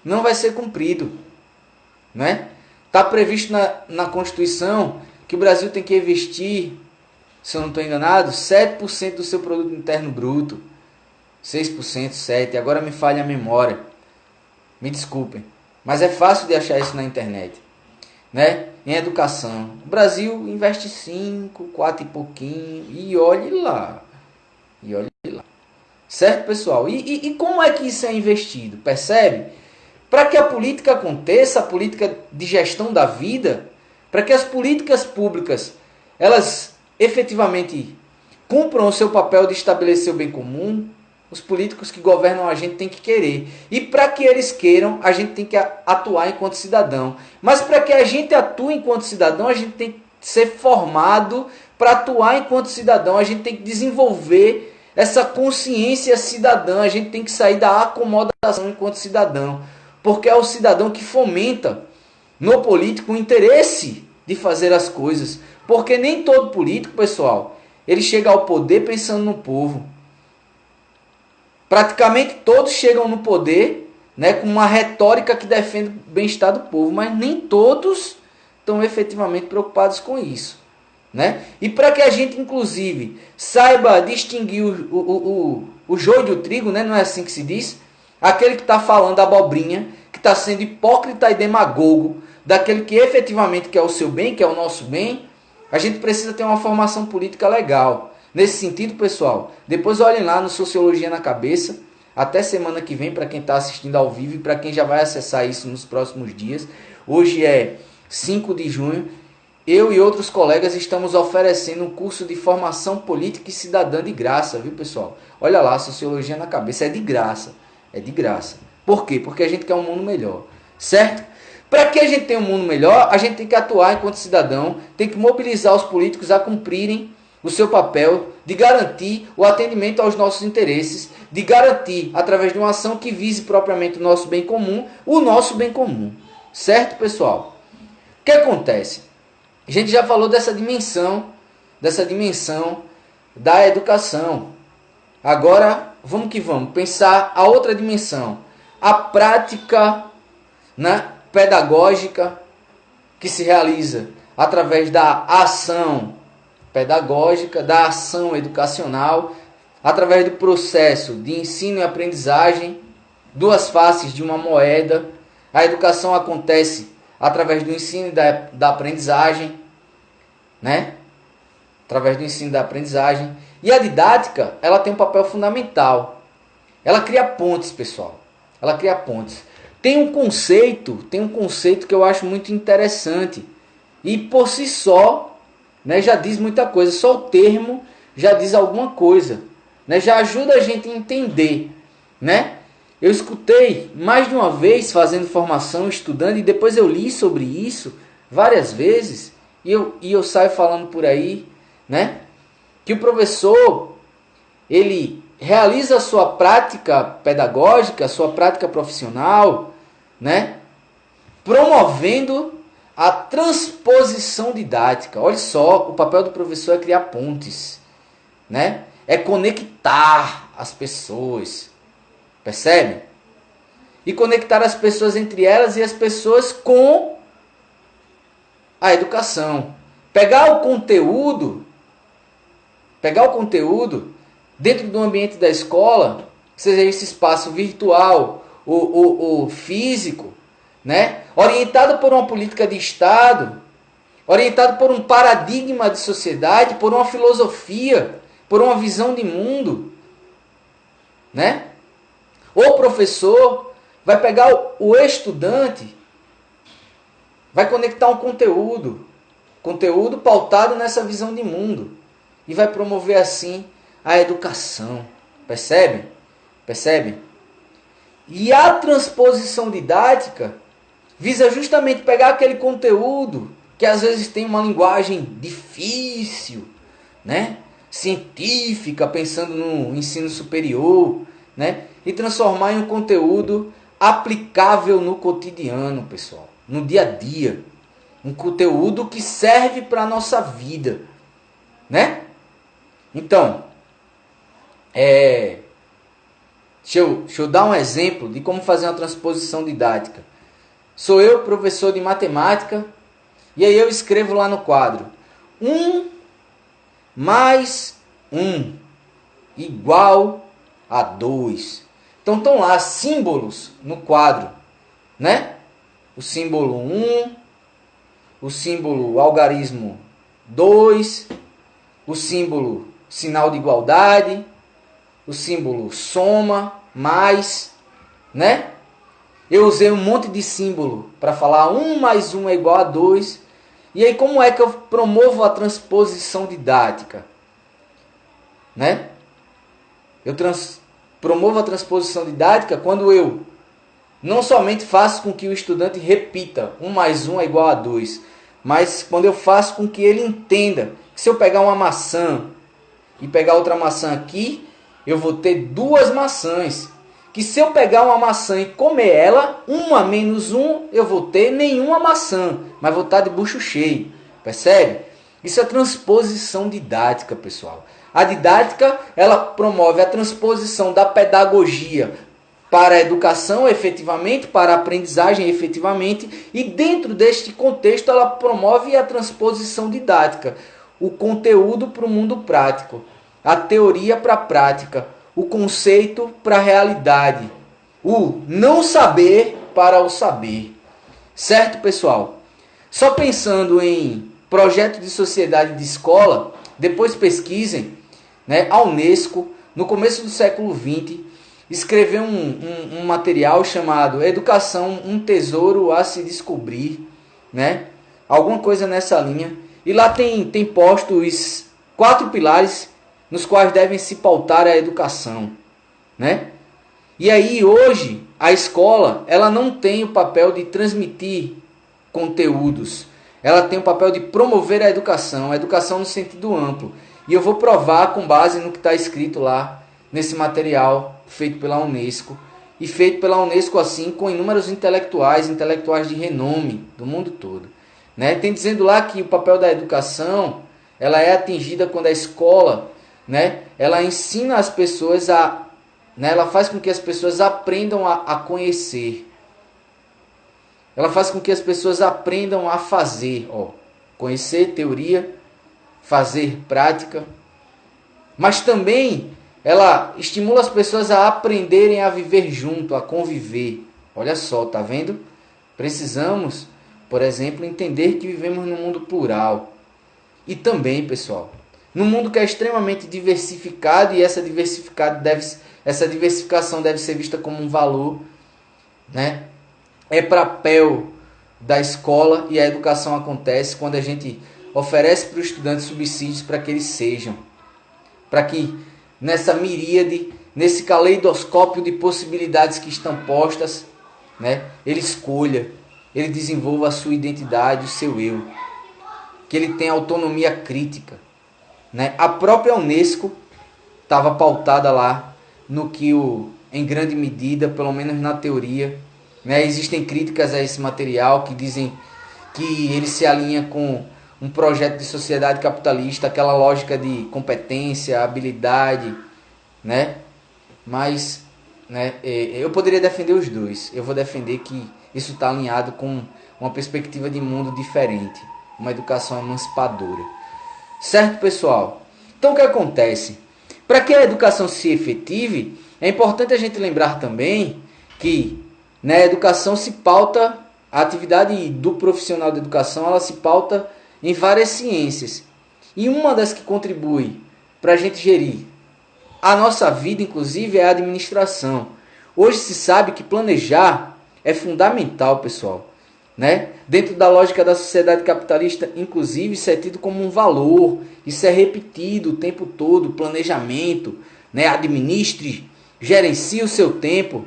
não vai ser cumprido, né? Está previsto na Constituição que o Brasil tem que investir, se eu não estou enganado, 7% do seu produto interno bruto. 6%, 7%, agora me falha a memória. Me desculpem, mas é fácil de achar isso na internet, né? Em educação. O Brasil investe 5, 4 e pouquinho, e olhe lá. E olhe lá. Certo, pessoal? E como é que isso é investido? Percebe? Para que a política aconteça, a política de gestão da vida, para que as políticas públicas, elas efetivamente cumpram o seu papel de estabelecer o bem comum, os políticos que governam a gente têm que querer. E para que eles queiram, a gente tem que atuar enquanto cidadão. Mas para que a gente atue enquanto cidadão, a gente tem que ser formado para atuar enquanto cidadão. A gente tem que desenvolver essa consciência cidadã. A gente tem que sair da acomodação enquanto cidadão. Porque é o cidadão que fomenta no político o interesse de fazer as coisas. Porque nem todo político, pessoal, ele chega ao poder pensando no povo. Praticamente todos chegam no poder, né, com uma retórica que defende o bem-estar do povo, mas nem todos estão efetivamente preocupados com isso, né? E para que a gente, inclusive, saiba distinguir o joio do trigo, né, não é assim que se diz? Aquele que está falando abobrinha, que está sendo hipócrita e demagogo, daquele que efetivamente quer o seu bem, que é o nosso bem, a gente precisa ter uma formação política legal. Nesse sentido, pessoal, depois olhem lá no Sociologia na Cabeça, até semana que vem, para quem está assistindo ao vivo e para quem já vai acessar isso nos próximos dias. Hoje é 5 de junho, eu e outros colegas estamos oferecendo um curso de formação política e cidadã de graça, viu, pessoal? Olha lá, Sociologia na Cabeça, é de graça, é de graça. Por quê? Porque a gente quer um mundo melhor, certo? Para que a gente tenha um mundo melhor, a gente tem que atuar enquanto cidadão, tem que mobilizar os políticos a cumprirem o seu papel de garantir o atendimento aos nossos interesses, de garantir, através de uma ação que vise propriamente o nosso bem comum, o nosso bem comum. Certo, pessoal? O que acontece? A gente já falou dessa dimensão da educação. Agora, vamos que vamos, pensar a outra dimensão, a prática, né, pedagógica que se realiza através da ação pedagógica, da ação educacional, através do processo de ensino e aprendizagem, duas faces de uma moeda. A educação acontece através do ensino e da aprendizagem, né? Através do ensino e da aprendizagem. E a didática, ela tem um papel fundamental. Ela cria pontes, pessoal. Ela cria pontes. Tem um conceito que eu acho muito interessante. E por si só, né, já diz muita coisa, só o termo já diz alguma coisa, né, já ajuda a gente a entender, né? Eu escutei mais de uma vez fazendo formação, estudando, e depois eu li sobre isso várias vezes, e eu saio falando por aí, né, que o professor, ele realiza a sua prática pedagógica, a sua prática profissional, né, promovendo a transposição didática. Olha só, o papel do professor é criar pontes, né? É conectar as pessoas. Percebe? E conectar as pessoas entre elas e as pessoas com a educação. Pegar o conteúdo dentro do ambiente da escola, seja esse espaço virtual ou físico, né? Orientado por uma política de Estado, orientado por um paradigma de sociedade, por uma filosofia por uma visão de mundo, né? O professor vai pegar o estudante, vai conectar um conteúdo pautado nessa visão de mundo e vai promover assim a educação. Percebe? Percebe? E a transposição didática visa justamente pegar aquele conteúdo que às vezes tem uma linguagem difícil, né? Científica, pensando no ensino superior, né? E transformar em um conteúdo aplicável no cotidiano, pessoal, no dia a dia. Um conteúdo que serve para a nossa vida, né? Então, deixa eu dar um exemplo de como fazer uma transposição didática. Sou eu, professor de matemática, e aí eu escrevo lá no quadro: 1 mais 1 igual a 2. Então estão lá símbolos no quadro, né? O símbolo 1, o símbolo algarismo 2, o símbolo sinal de igualdade, o símbolo soma, mais, né? Eu usei um monte de símbolo para falar 1 mais 1 é igual a 2. E aí como é que eu promovo a transposição didática? Né? Eu promovo a transposição didática quando eu não somente faço com que o estudante repita 1 mais 1 é igual a 2, mas quando eu faço com que ele entenda que se eu pegar uma maçã e pegar outra maçã aqui, eu vou ter 2 maçãs. Que se eu pegar uma maçã e comer ela, 1 menos 1, eu vou ter nenhuma maçã, mas vou estar de bucho cheio. Percebe? Isso é transposição didática, pessoal. A didática, ela promove a transposição da pedagogia para a educação efetivamente, para a aprendizagem efetivamente, e dentro deste contexto ela promove a transposição didática, o conteúdo para o mundo prático, a teoria para a prática, o conceito para a realidade, o não saber para o saber. Certo, pessoal? Só pensando em projeto de sociedade de escola, depois pesquisem, né? A Unesco, no começo do século XX, escreveu um material chamado Educação, um Tesouro a se Descobrir, né? Alguma coisa nessa linha. E lá tem posto os 4 pilares nos quais devem se pautar a educação, né? E aí hoje a escola, ela não tem o papel de transmitir conteúdos, ela tem o papel de promover a educação no sentido amplo. E eu vou provar com base no que está escrito lá nesse material feito pela Unesco, e feito pela Unesco assim com inúmeros intelectuais de renome do mundo todo, né? Tem dizendo lá que o papel da educação, ela é atingida quando a escola, né, ela ensina as pessoas né, ela faz com que as pessoas aprendam a conhecer. Ela faz com que as pessoas aprendam a fazer, conhecer teoria, fazer prática, mas também ela estimula as pessoas a aprenderem a viver junto, a conviver. Olha só, tá vendo? Precisamos, por exemplo, entender que vivemos num mundo plural. E também, pessoal, num mundo que é extremamente diversificado, e essa diversificação deve ser vista como um valor, né? É papel da escola, e a educação acontece quando a gente oferece para os estudantes subsídios para que eles sejam, para que nessa miríade, nesse caleidoscópio de possibilidades que estão postas, né, ele escolha, ele desenvolva a sua identidade, o seu eu, que ele tenha autonomia crítica, né? A própria Unesco estava pautada lá no que em grande medida, pelo menos na teoria, né, existem críticas a esse material que dizem que ele se alinha com um projeto de sociedade capitalista, aquela lógica de competência, habilidade, né? Mas, né, eu poderia defender os dois. Eu vou defender que isso está alinhado com uma perspectiva de mundo diferente, uma educação emancipadora. Certo, pessoal? Então, o que acontece? Para que a educação se efetive, é importante a gente lembrar também que, né, a educação se pauta, a atividade do profissional de educação, ela se pauta em várias ciências. E uma das que contribui para a gente gerir a nossa vida, inclusive, é a administração. Hoje se sabe que planejar é fundamental, pessoal, né? Dentro da lógica da sociedade capitalista, inclusive, isso é tido como um valor, isso é repetido o tempo todo, planejamento, né? Administre, gerencie o seu tempo,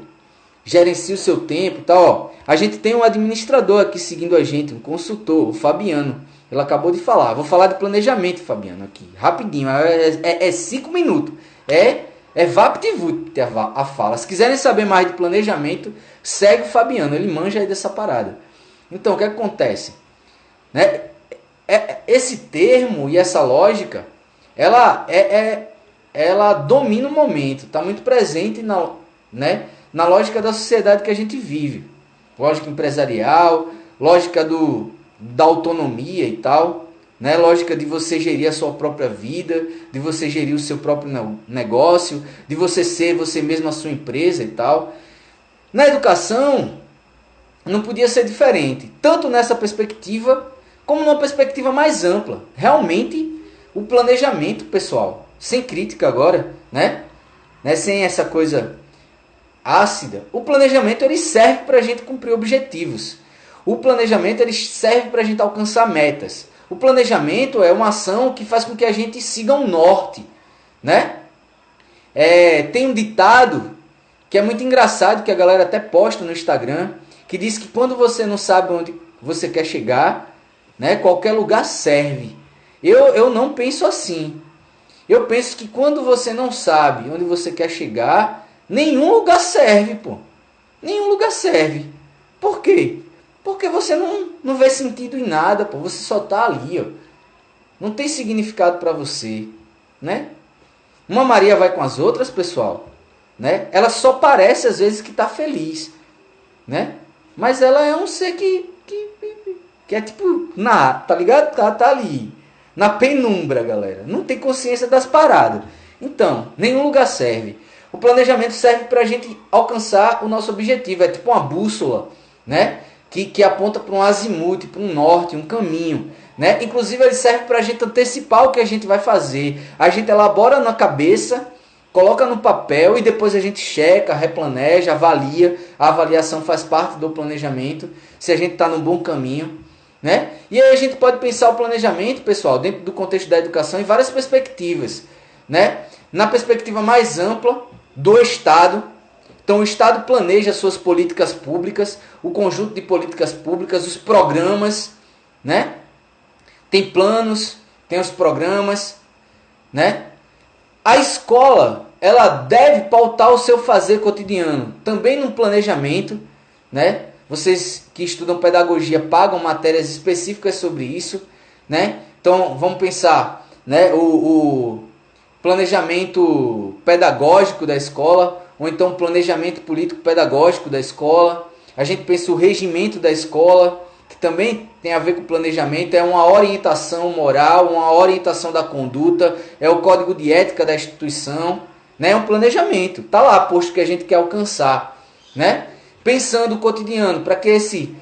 tá, ó. A gente tem um administrador aqui seguindo a gente, um consultor, o Fabiano. Ele acabou de falar. Vou falar de planejamento, Fabiano, aqui, rapidinho, é 5 minutos. É VaptVupt a fala. Se quiserem saber mais de planejamento, segue o Fabiano, ele manja aí dessa parada. Então, o que acontece? Né? Esse termo e essa lógica, ela domina o momento, está muito presente na lógica da sociedade que a gente vive. Lógica empresarial, lógica da autonomia e tal, né? Lógica de você gerir a sua própria vida, de você gerir o seu próprio negócio, de você ser você mesmo a sua empresa e tal. Na educação, não podia ser diferente, tanto nessa perspectiva, como numa perspectiva mais ampla. Realmente, o planejamento, pessoal, sem crítica agora, né? Sem essa coisa ácida, o planejamento ele serve para a gente cumprir objetivos. O planejamento ele serve para a gente alcançar metas. O planejamento é uma ação que faz com que a gente siga um norte, né? Tem um ditado que é muito engraçado, que a galera até posta no Instagram, que diz que quando você não sabe onde você quer chegar, né, qualquer lugar serve. Eu não penso assim. Eu penso que quando você não sabe onde você quer chegar, nenhum lugar serve, pô. Nenhum lugar serve. Por quê? Porque você não vê sentido em nada, pô. Você só tá ali, ó. Não tem significado para você, né? Uma Maria vai com as outras, pessoal, né? Ela só parece às vezes que tá feliz, né? Mas ela é um ser que é tipo, tá ligado? Tá ali, na penumbra, galera. Não tem consciência das paradas. Então, nenhum lugar serve. O planejamento serve para a gente alcançar o nosso objetivo. É tipo uma bússola, né? Que aponta para um azimuth, para um norte, um caminho, né? Inclusive ele serve para a gente antecipar o que a gente vai fazer. A gente elabora na cabeça, coloca no papel e depois a gente checa, replaneja, avalia. A avaliação faz parte do planejamento, se a gente está num bom caminho, né? E aí a gente pode pensar o planejamento, pessoal, dentro do contexto da educação em várias perspectivas, né? Na perspectiva mais ampla do Estado. Então o Estado planeja suas políticas públicas, o conjunto de políticas públicas, os programas, né? Tem planos, tem os programas, né? A escola, ela deve pautar o seu fazer cotidiano, também no planejamento, né? Vocês que estudam pedagogia pagam matérias específicas sobre isso, né? Então vamos pensar, né? O planejamento pedagógico da escola, ou então planejamento político-pedagógico da escola. A gente pensa o regimento da escola, que também tem a ver com planejamento, é uma orientação moral, uma orientação da conduta, é o código de ética da instituição, né? É um planejamento, tá lá posto que a gente quer alcançar, né? Pensando o cotidiano, para que esse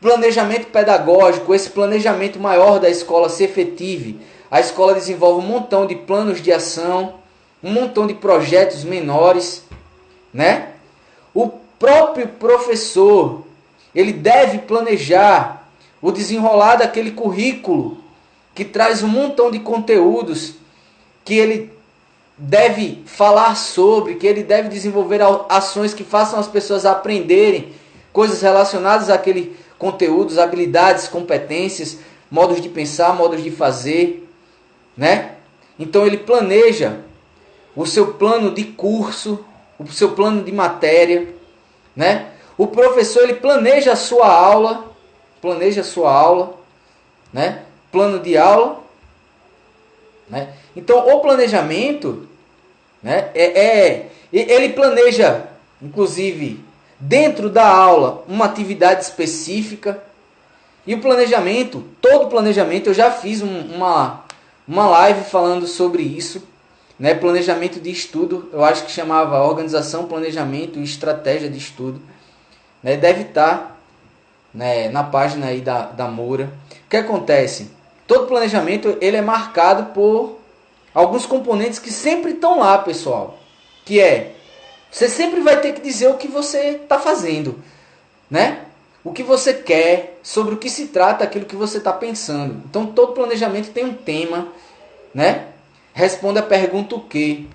planejamento pedagógico, esse planejamento maior da escola se efetive, a escola desenvolve um montão de planos de ação, um montão de projetos menores, né? O próprio professor, ele deve planejar o desenrolar daquele currículo que traz um montão de conteúdos que ele deve falar sobre, que ele deve desenvolver ações que façam as pessoas aprenderem coisas relacionadas àquele conteúdos, habilidades, competências, modos de pensar, modos de fazer, né? Então ele planeja o seu plano de curso, o seu plano de matéria, né? O professor ele planeja a sua aula, né? Plano de aula, né? Então o planejamento, né? Ele planeja, inclusive, dentro da aula, uma atividade específica. E o planejamento, todo planejamento, eu já fiz uma live falando sobre isso, né? Planejamento de estudo, eu acho que chamava Organização, Planejamento e Estratégia de Estudo, né? Deve estar, né, na página aí da Moura. O que acontece? Todo planejamento ele é marcado por alguns componentes que sempre estão lá, pessoal. Que é, você sempre vai ter que dizer o que você está fazendo, né? O que você quer, sobre o que se trata aquilo que você está pensando. Então, todo planejamento tem um tema, né? Responda a pergunta o quê.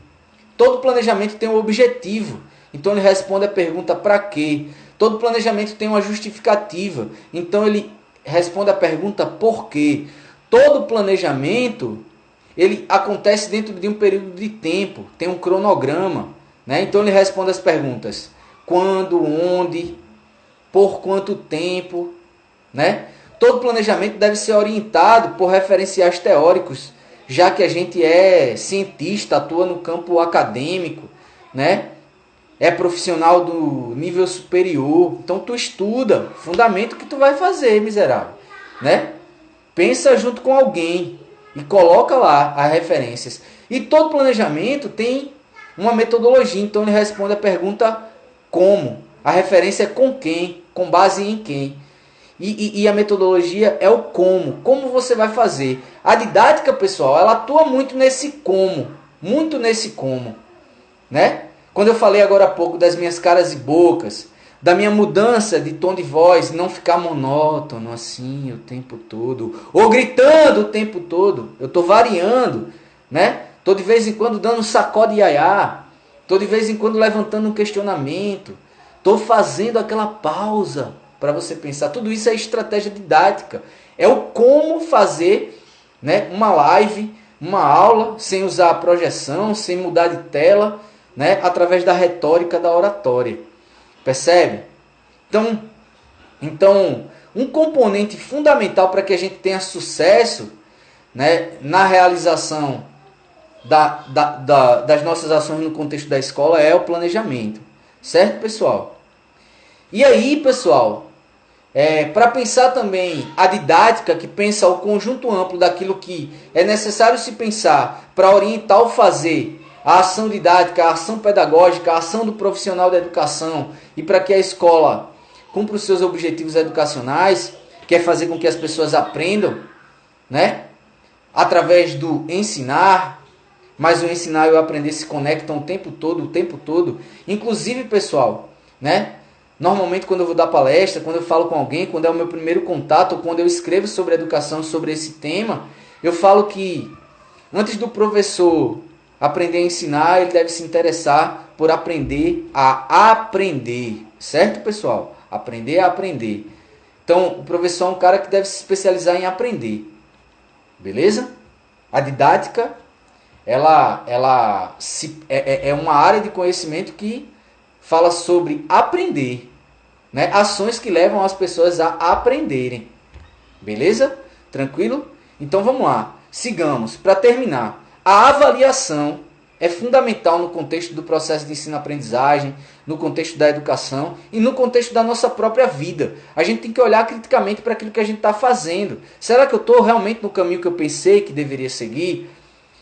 Todo planejamento tem um objetivo. Então, ele responde a pergunta para quê. Todo planejamento tem uma justificativa. Então, ele responde a pergunta por quê. Todo planejamento, ele acontece dentro de um período de tempo. Tem um cronograma, né? Então, ele responde as perguntas: quando, onde, por quanto tempo, né? Todo planejamento deve ser orientado por referenciais teóricos, já que a gente é cientista, atua no campo acadêmico, né? É profissional do nível superior. Então tu estuda, fundamento que tu vai fazer, miserável, né? Pensa junto com alguém e coloca lá as referências. E todo planejamento tem uma metodologia, então ele responde a pergunta como. A referência é com quem, com base em quem. E a metodologia é o como. Como você vai fazer. A didática, pessoal, ela atua muito nesse como. Muito nesse como. Né? Quando eu falei agora há pouco das minhas caras e bocas, da minha mudança de tom de voz, não ficar monótono assim o tempo todo, ou gritando o tempo todo. Eu estou variando, né? Estou de vez em quando dando um sacode iaiá. Estou de vez em quando levantando um questionamento. Estou fazendo aquela pausa para você pensar. Tudo isso é estratégia didática. É o como fazer, né, uma live, uma aula, sem usar a projeção, sem mudar de tela, né, através da retórica da oratória. Percebe? Então, um componente fundamental para que a gente tenha sucesso, né, na realização das nossas ações no contexto da escola é o planejamento. Certo, pessoal? E aí, pessoal, para pensar também a didática, que pensa o conjunto amplo daquilo que é necessário se pensar para orientar o fazer, a ação didática, a ação pedagógica, a ação do profissional da educação e para que a escola cumpra os seus objetivos educacionais, que é fazer com que as pessoas aprendam, né? Através do ensinar, mas o ensinar e o aprender se conectam o tempo todo. Inclusive, pessoal, né? Normalmente quando eu vou dar palestra, quando eu falo com alguém, quando é o meu primeiro contato, ou quando eu escrevo sobre educação, sobre esse tema, eu falo que antes do professor aprender a ensinar, ele deve se interessar por aprender a aprender. Certo, pessoal? Aprender a aprender. Então, o professor é um cara que deve se especializar em aprender. Beleza? A didática, ela é uma área de conhecimento que fala sobre aprender, né? Ações que levam as pessoas a aprenderem. Beleza? Tranquilo? Então vamos lá. Sigamos. Para terminar, a avaliação é fundamental no contexto do processo de ensino-aprendizagem, no contexto da educação e no contexto da nossa própria vida. A gente tem que olhar criticamente para aquilo que a gente está fazendo. Será que eu estou realmente no caminho que eu pensei que deveria seguir?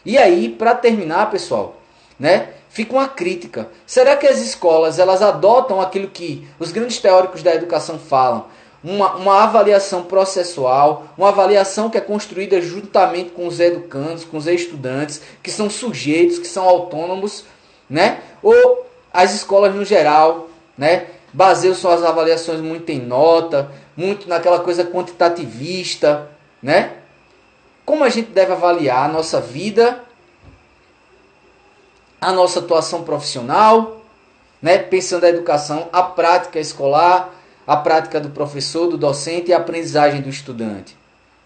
E aí, para terminar, pessoal, né? Fica uma crítica. Será que as escolas elas adotam aquilo que os grandes teóricos da educação falam? Uma avaliação processual, uma avaliação que é construída juntamente com os educandos, com os estudantes, que são sujeitos, que são autônomos, né? Ou as escolas no geral, né, baseiam suas avaliações muito em nota, muito naquela coisa quantitativista, né? Como a gente deve avaliar a nossa vida, a nossa atuação profissional, né? Pensando a educação, a prática escolar, a prática do professor, do docente e a aprendizagem do estudante,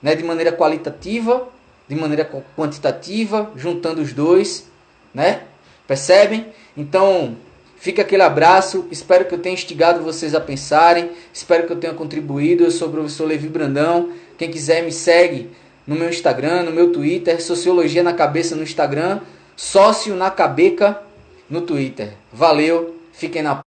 né? De maneira qualitativa, de maneira quantitativa, juntando os dois, né? Percebem? Então, fica aquele abraço, espero que eu tenha instigado vocês a pensarem, espero que eu tenha contribuído. Eu sou o professor Levi Brandão. Quem quiser me segue no meu Instagram, no meu Twitter, Sociologia na Cabeça no Instagram, Sócio na Cabeca no Twitter. Valeu, fiquem na paz.